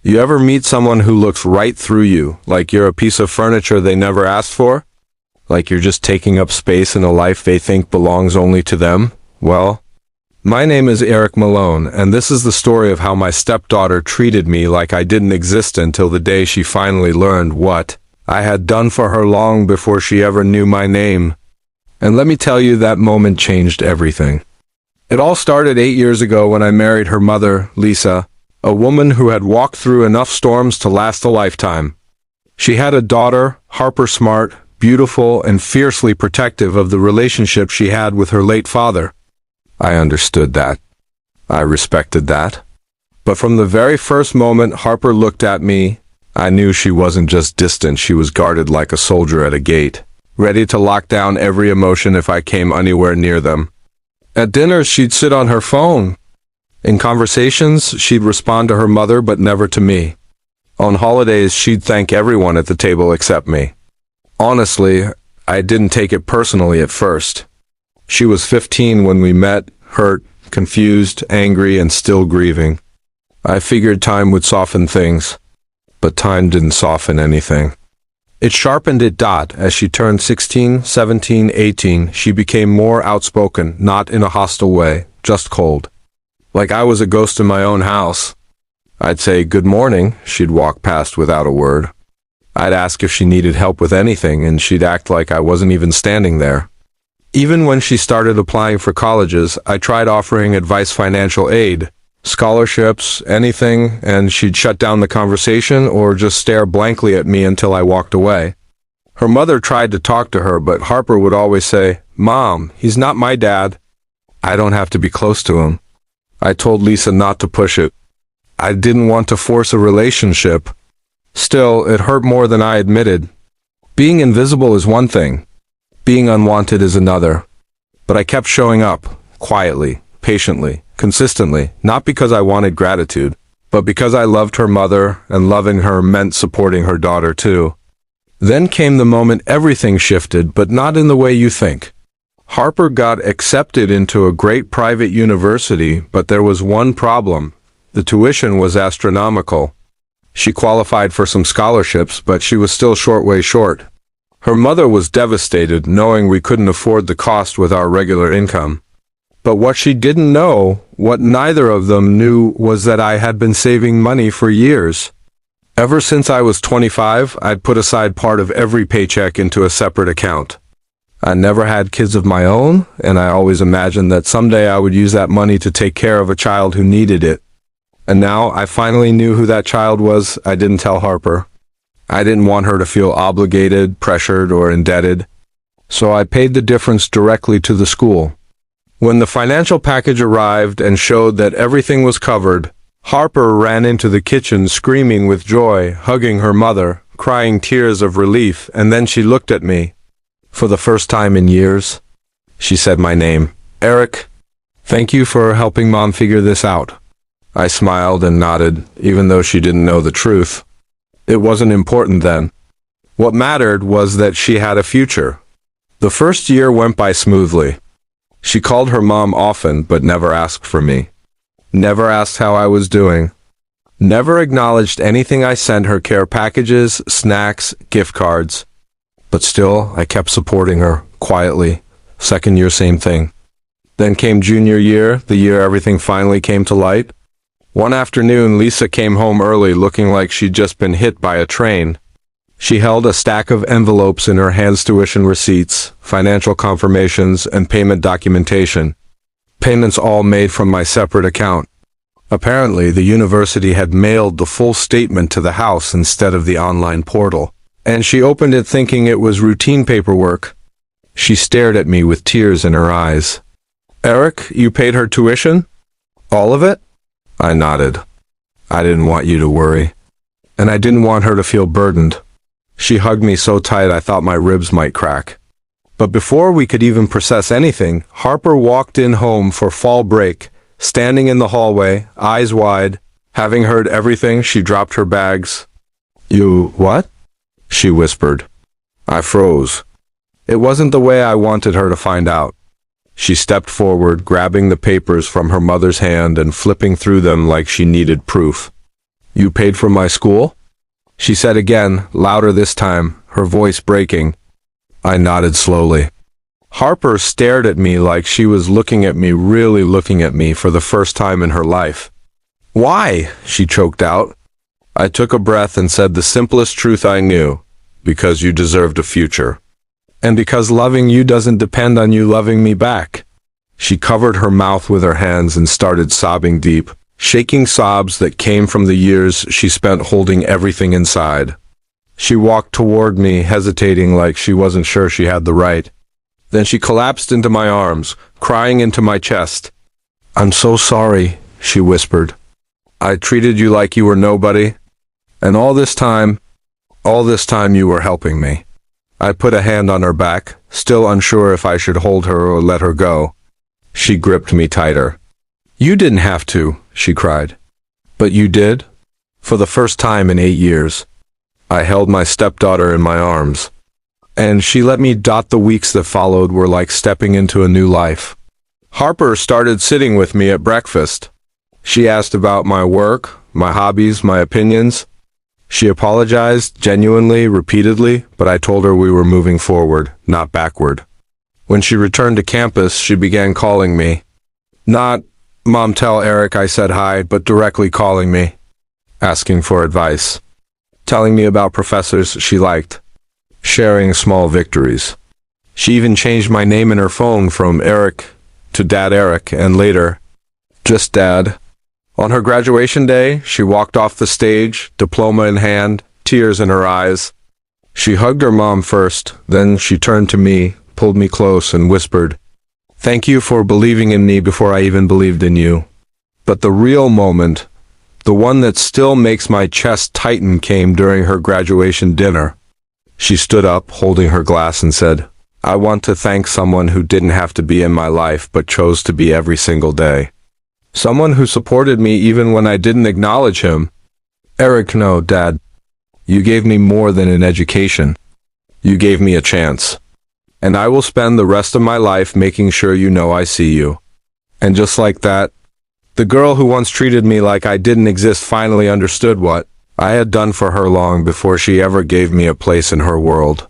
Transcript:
You ever meet someone who looks right through you, like you're a piece of furniture they never asked for? Like you're just taking up space in a life they think belongs only to them? Well, my name is Eric Malone, and this is the story of how my stepdaughter treated me like I didn't exist until the day she finally learned what I had done for her long before she ever knew my name. And let me tell you, that moment changed everything. It all started 8 years ago when I married her mother, Lisa, a woman who had walked through enough storms to last a lifetime. She had a daughter, Harper, smart, beautiful, and fiercely protective of the relationship she had with her late father. I understood that. I respected that. But from the very first moment Harper looked at me, I knew she wasn't just distant, she was guarded like a soldier at a gate, ready to lock down every emotion if I came anywhere near them. At dinners, she'd sit on her phone. In conversations, she'd respond to her mother, but never to me. On holidays, she'd thank everyone at the table except me. Honestly, I didn't take it personally at first. She was 15 when we met, hurt, confused, angry, and still grieving. I figured time would soften things, but time didn't soften anything. It sharpened it. As she turned 16, 17, 18, she became more outspoken, not in a hostile way, just cold. Like I was a ghost in my own house. I'd say, "Good morning," she'd walk past without a word. I'd ask if she needed help with anything, and she'd act like I wasn't even standing there. Even when she started applying for colleges, I tried offering advice, financial aid, scholarships, anything, and she'd shut down the conversation or just stare blankly at me until I walked away. Her mother tried to talk to her, but Harper would always say, "Mom, he's not my dad. I don't have to be close to him." I told Lisa not to push it. I didn't want to force a relationship. Still, it hurt more than I admitted. Being invisible is one thing. Being unwanted is another. But I kept showing up, quietly, patiently, consistently, not because I wanted gratitude, but because I loved her mother, and loving her meant supporting her daughter too. Then came the moment everything shifted, but not in the way you think. Harper got accepted into a great private university, but there was one problem. The tuition was astronomical. She qualified for some scholarships, but she was still way short. Her mother was devastated, knowing we couldn't afford the cost with our regular income. But what she didn't know, what neither of them knew, was that I had been saving money for years. Ever since I was 25, I'd put aside part of every paycheck into a separate account. I never had kids of my own, and I always imagined that someday I would use that money to take care of a child who needed it. And now I finally knew who that child was. I didn't tell Harper. I didn't want her to feel obligated, pressured, or indebted. So I paid the difference directly to the school. When the financial package arrived and showed that everything was covered, Harper ran into the kitchen screaming with joy, hugging her mother, crying tears of relief, and then she looked at me. For the first time in years, she said my name. "Eric, thank you for helping Mom figure this out." I smiled and nodded, even though she didn't know the truth. It wasn't important then. What mattered was that she had a future. The first year went by smoothly. She called her mom often, but never asked for me. Never asked how I was doing. Never acknowledged anything I sent her: care packages, snacks, gift cards. But still, I kept supporting her, quietly. Second year, same thing. Then came junior year, the year everything finally came to light. One afternoon, Lisa came home early looking like she'd just been hit by a train. She held a stack of envelopes in her hands: tuition receipts, financial confirmations, and payment documentation. Payments all made from my separate account. Apparently, the university had mailed the full statement to the house instead of the online portal, and she opened it thinking it was routine paperwork. She stared at me with tears in her eyes. "Eric, you paid her tuition? All of it?" I nodded. I didn't want you to worry, and I didn't want her to feel burdened. She hugged me so tight I thought my ribs might crack. But before we could even process anything, Harper walked in home for fall break. Standing in the hallway, eyes wide, having heard everything, she dropped her bags. "You what?" she whispered. I froze. It wasn't the way I wanted her to find out. She stepped forward, grabbing the papers from her mother's hand and flipping through them like she needed proof. You paid for my school? She said again, louder this time, her voice breaking. I nodded slowly. Harper stared at me like she was looking at me, really looking at me for the first time in her life. Why? She choked out. I took a breath and said the simplest truth I knew. Because you deserved a future. And because loving you doesn't depend on you loving me back. She covered her mouth with her hands and started sobbing deep, shaking sobs that came from the years she spent holding everything inside. She walked toward me, hesitating like she wasn't sure she had the right. Then she collapsed into my arms, crying into my chest. I'm so sorry, she whispered. I treated you like you were nobody. And all this time you were helping me. I put a hand on her back, still unsure if I should hold her or let her go. She gripped me tighter. You didn't have to, she cried. But you did? For the first time in 8 years. I held my stepdaughter in my arms. And she let me. The weeks that followed were like stepping into a new life. Harper started sitting with me at breakfast. She asked about my work, my hobbies, my opinions. She apologized, genuinely, repeatedly, but I told her we were moving forward, not backward. When she returned to campus, she began calling me. Not, Mom, tell Eric I said hi, but directly calling me, asking for advice, telling me about professors she liked, sharing small victories. She even changed my name in her phone from Eric to Dad Eric, and later, just Dad. On her graduation day, she walked off the stage, diploma in hand, tears in her eyes. She hugged her mom first, then she turned to me, pulled me close, and whispered, "Thank you for believing in me before I even believed in you." But the real moment, the one that still makes my chest tighten, came during her graduation dinner. She stood up, holding her glass, and said, "I want to thank someone who didn't have to be in my life but chose to be every single day. Someone who supported me even when I didn't acknowledge him. Eric, no, Dad. You gave me more than an education. You gave me a chance. And I will spend the rest of my life making sure you know I see you." And just like that, the girl who once treated me like I didn't exist finally understood what I had done for her long before she ever gave me a place in her world.